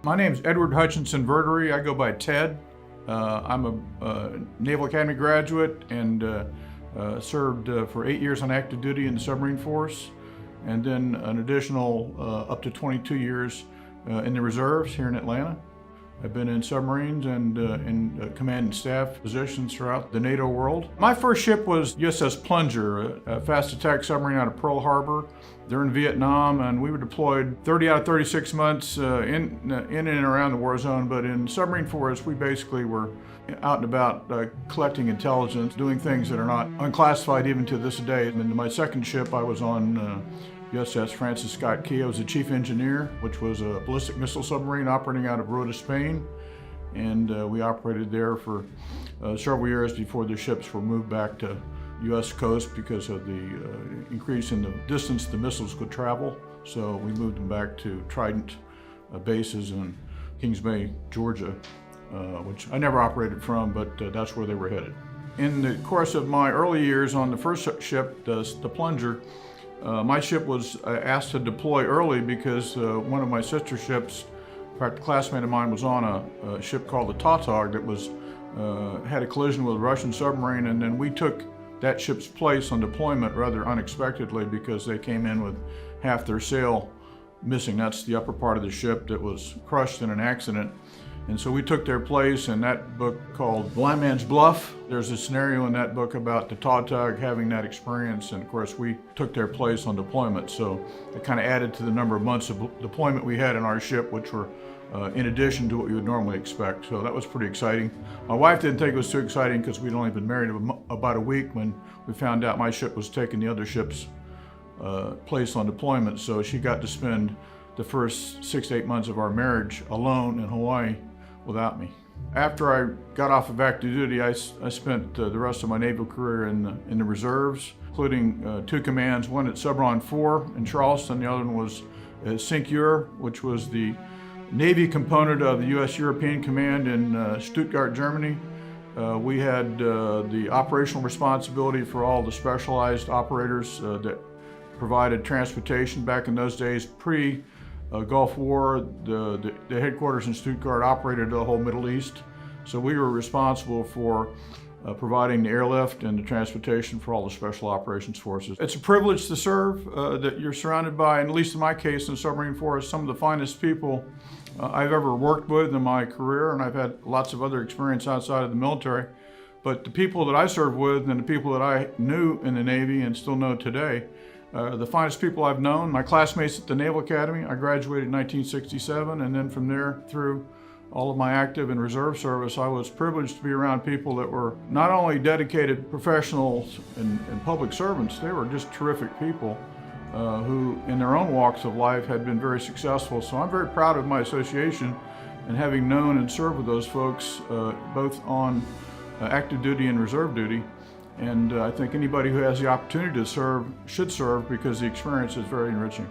My name is Edward Hutchinson Verdery. I go by Ted. I'm a Naval Academy graduate and served for 8 years on active duty in the submarine force, and then an additional up to 22 years in the reserves here in Atlanta. I've been in submarines and in command and staff positions throughout the NATO world. My first ship was USS Plunger, a fast attack submarine out of Pearl Harbor. They're in Vietnam, and we were deployed 30 out of 36 months in and around the war zone. But in submarine force, we basically were out and about collecting intelligence, doing things that are not unclassified even to this day. And in my second ship, I was on USS Francis Scott Key. I was the chief engineer, which was a ballistic missile submarine operating out of Rota, Spain. And we operated there for several years before the ships were moved back to U.S. coast because of the increase in the distance the missiles could travel. So we moved them back to Trident bases in Kings Bay, Georgia, which I never operated from, but that's where they were headed. In the course of my early years on the first ship, the Plunger, my ship was asked to deploy early because one of my sister ships, in fact, a classmate of mine was on a ship called the Tautog that was had a collision with a Russian submarine, and then we took that ship's place on deployment rather unexpectedly because they came in with half their sail missing. That's the upper part of the ship that was crushed in an accident. And so we took their place in that book called Blindman'sbluff. There's a scenario in that book about the Tautog having that experience, and of course we took their place on deployment. So it kind of added to the number of months of deployment we had in our ship, which were in addition to what you would normally expect. So that was pretty exciting. My wife didn't think it was too exciting because we'd only been married about a week when we found out my ship was taking the other ship's place on deployment. So she got to spend the first 6 to 8 months of our marriage alone in Hawaii without me. After I got off of active duty, I spent the rest of my naval career in the reserves, including 2 commands, one at Subron 4 in Charleston, the other one was at Sinkure, which was the Navy component of the U.S. European Command in Stuttgart, Germany. We had the operational responsibility for all the specialized operators that provided transportation. Back in those days, pre-Gulf War, the headquarters in Stuttgart operated the whole Middle East. So we were responsible for providing the airlift and the transportation for all the special operations forces. It's a privilege to serve, that you're surrounded by, and at least in my case in the submarine force, some of the finest people I've ever worked with in my career, and I've had lots of other experience outside of the military. But the people that I served with and the people that I knew in the Navy and still know today, the finest people I've known. My classmates at the Naval Academy, I graduated in 1967, and then from there through all of my active and reserve service, I was privileged to be around people that were not only dedicated professionals and public servants, they were just terrific people who in their own walks of life had been very successful. So I'm very proud of my association and having known and served with those folks both on active duty and reserve duty. And I think anybody who has the opportunity to serve should serve because the experience is very enriching.